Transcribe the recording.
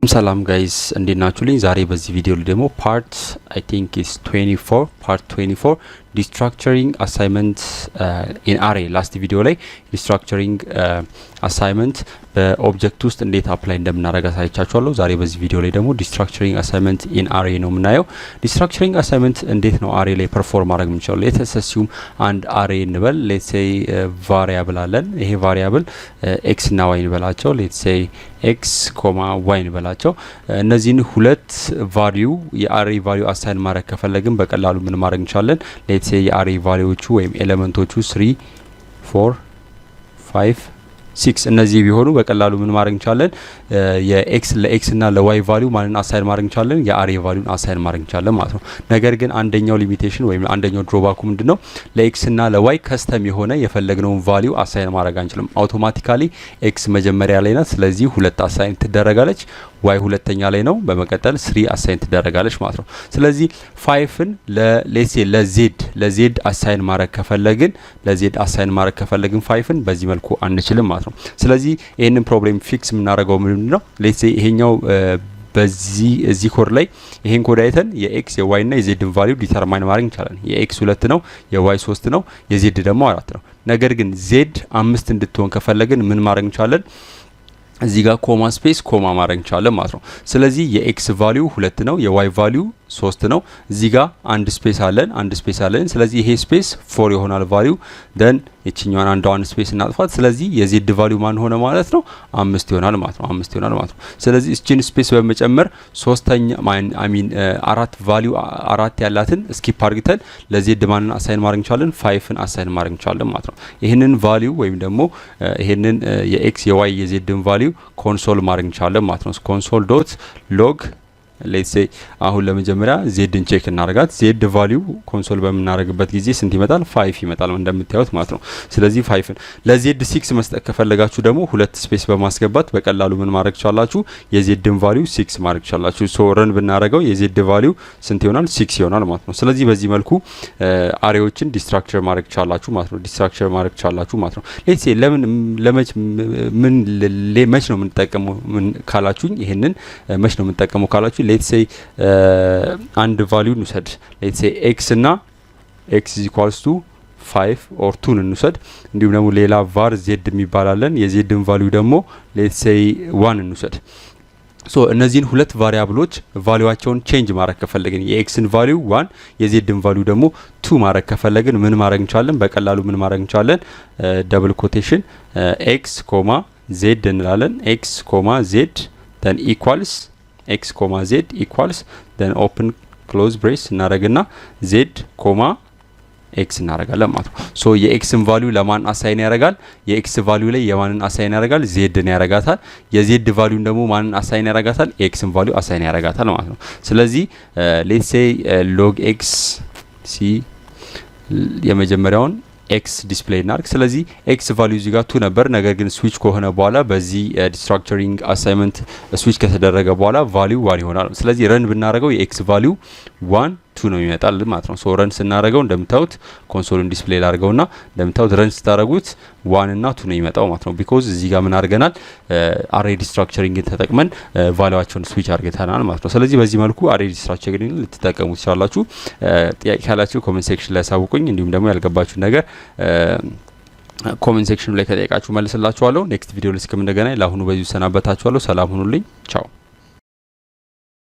ሰላም ጋይስ እንዴት ናችሁልኝ? ዛሬ በዚህ ቪዲዮ ላይ ደግሞ ፓርት አይ ቲንክ ኢዝ 24 ፓርት 24 distructuring assignment in array ላስት ቪዲዮ ላይ distructuring assignment በኦብጀክት ውስጥ እንዴት አፕላይ እንደምናደርግ አሳይቻችኋለሁ። ዛሬ በዚህ ቪዲዮ ላይ ደግሞ distructuring assignment in array ነው የምናየው። distructuring assignment እንዴት ነው array ላይ ፐርፎርም ማድረግ የምንችለው? ሌትስ አስዩም አንድ array እንበል። ሌትስ ሴይ ቫሪያብል አለን። ይሄ ቫሪያብል x እና y እንበላቸው። ሌትስ ሴይ x, y እንበላቸው። እነዚህን ሁለት ቫልዩ የአሬይ ቫልዩ አሳይን ማድረግ ከፈለግን በቀላሉ ምን ማድረግ እንችላለን? ሌትስ ሴይ የአሬይ ቫልዩዎቹ ወይም ኤሌመንቶቹ 3 4 5 6 እነዚህ ቢሆኑ በቀላሉ ምን ማድረግ እንችላለን? የኤክስ ለኤክስ እና ለዋይ ቫልዩ ማንን አሳይን ማድረግ እንችላለን? የአሬ ቫልዩን አሳይን ማድረግ እንችላለን ማለት ነው። ነገር ግን አንደኛው ሊሚቴሽን ወይም አንደኛው ድሮባኩ ምንድነው? ለኤክስ እና ለዋይ ከስተም የሆነ የፈለግነውን ቫልዩ አሳይን ማድረግ አንችልም። አውቶማቲካሊ ኤክስ መጀመሪያ ላይ ናት፣ ስለዚህ 2 አሳይን ትደረጋለች። ዋይ ሁለተኛ ላይ ነው፣ በመቀጠል 3 አሳይን ትደረጋለች ማለት ነው። ስለዚህ 5ን ለሌሴ ለዜድ አሳይን ማድረግ ከፈለግን 5ን በዚህ መልኩ አንችልም ማለት ነው። ስለዚህ ይሄንን ፕሮብሌም ፊክስ የምናደርገው ምንድነው? ሌሴ ይሄኛው በዚህ ኮድ ላይ ይሄን ኮድ አይተን የኤክስ የዋይ እና የዜድን ቫልዩ ዲተርማይን ማድረግ እንችላለን። የኤክስ 2 ነው፣ የዋይ 3 ነው፣ የዜድ ደግሞ 4 ነው። ነገር ግን ዜድ 5 እንድትሆን ከፈለግን ምን ማድረግ እንችላለን? እዚህ ጋር ኮማ ስፔስ ኮማ ማድረግ እንችላለን ማለት ነው። ስለዚህ የኤክስ ቫልዩ 2 ነው፣ የዋይ ቫልዩ 3 ነው። እዚህ ጋር አንድ ስፔስ አለን። ስለዚህ ይሄ ስፔስ 4 ይሆናል ቫልዩ ደን እቺኛዋን አንዷን ስፔስ እናጥፋት። ስለዚህ የዜድ ቫልዩ ማን ሆነ ማለት ነው? 5 ይሆናል ማለት ነው። ስለዚህ እቺን ስፔስ በመጨመር ሶስተኛ አራት ቫልዩ 4 ያላትን ስኪፕ አድርገን ለዜድ ማንን አሳይን ማድረግ እንችላለን? 5ን አሳይን ማድረግ እንችላለን ማለት ነው። ይሄንን ቫልዩ ወይም ደግሞ ይሄንን የኤክስ የዋይ የዜድን ቫልዩ ኮንሶል ማድረግ እንችላለን ማለት ነው። ኮንሶል ዶት ሎግ ሌትስ ሴይ አሁን ለመጀመሪያ ዜድን ቼክ እናደርጋት። ዜድ ቫልዩ ኮንሶል በመናረግበት ጊዜ ስንት ይመጣል? 5 ይመጣል እንደምታዩት ማለት ነው። ስለዚህ 5ን ለዜድ 6 መስጠት ከፈለጋችሁ ደግሞ 2 ስፔስ በማስገባት በቀላሉ ምን ማድረግ ይችላልላችሁ? የዜድን ቫልዩ 6 ማድረግ ይችላልላችሁ። ሶ ረን ብናረጋው የዜድ ቫልዩ ስንት ይሆናል? 6 ይሆናል ማለት ነው። ስለዚህ በዚህ መልኩ አሬዎችን ዲስትራክቸር ማድረግ ይችላልላችሁ ማለት ነው። ሌትስ ሴይ ለመች ነው የምንጠቀመው ካላችሁኝ፣ ይሄንን መች ነው የምንጠቀመው ካላችሁ ሌትስ ሴይ አንድ ቫልዩ እንውሰድ። ሌትስ ሴይ ኤክስ እና ኤክስ ኢኳልስ ቱ 5 ኦር 2 እንውሰድ። እንዲሁም ደግሞ ሌላ ቫር ዜድ የሚባላለን የዜድን ቫልዩ ደግሞ ሌትስ ሴይ 1 እንውሰድ። ሶ እነዚህን ሁለት ቫሪያብሎች ቫልዩዋቸውን ቼንጅ ማድረግ ከፈለግን የኤክስን ቫልዩ 1 የዜድን ቫልዩ ደግሞ 2 ማድረግ ከፈለግን ምን ማድረግ እንችላለን? በቀላሉ ምን ማድረግ እንችላለን? ደብል ኮቴሽን ኤክስ ኮማ ዜድ እንላለን። ኤክስ ኮማ ዜድ then equals x, z equals then open close brace እናረግና z, x እናረጋለን ማለት ነው። ሶ የኤክስን ቫልዩ ለማን አሳይን ያረጋል? የኤክስ ቫልዩ ላይ የማንን አሳይን ያረጋል? ዜድን ያረጋታል። የዜድ ቫልዩን ደግሞ ማንን አሳይን ያረጋታል? ኤክስን ቫልዩ አሳይን ያረጋታል ማለት ነው። ስለዚህ ሌትስ ሴይ log x ሲ የመጀመሪያውን ኤክስ ዲስፕሌይ እናርግ። ስለዚህ ኤክስ ቫልዩ እዚህ ጋር 2 ነበር። ነገር ግን ስዊች ከሆነ በኋላ በዚህ ዲስትራክቸሪንግ አሳይመንት ስዊች ከተደረገ በኋላ ቫልዩ 1 ይሆናል። ስለዚህ ረን ብናረገው የኤክስ ቫልዩ 1 2 ነው ይመጣል ማለት ነው። ሶ ረን ስናረገው እንደምታዩት ኮንሶሉን ዲስፕሌይ ላርገውና እንደምታዩት ረን ስታረጉት 1 እና 2 ነው ይመጣው ማለት ነው። ቢኮዝ እዚህ ጋር ምን አድርገናል? አሬይ ዲስትራክቸሪንግ ተጠቅመን ቫልዩዋቸውን ስዊች አድርገናል ማለት ነው። ስለዚህ በዚህ መልኩ አሬይ ዲስትራክቸሪንግ ልትጠቀሙ ትችላላችሁ። ጥያቄ ካላችሁ ኮሜንት ሴክሽን ላይ አሳውቁኝ። እንዲሁም ደግሞ ያልገባችሁ ነገር ኮሜንት ሴክሽን ላይ ከጠየቃችሁ መልስላችኋለሁ። ኔክስት ቪዲዮ ላይ እስከምንገናኝ ለአሁኑ በዚሁ ሰናበታችኋለሁ። ሰላም ሁኑልኝ። ቻው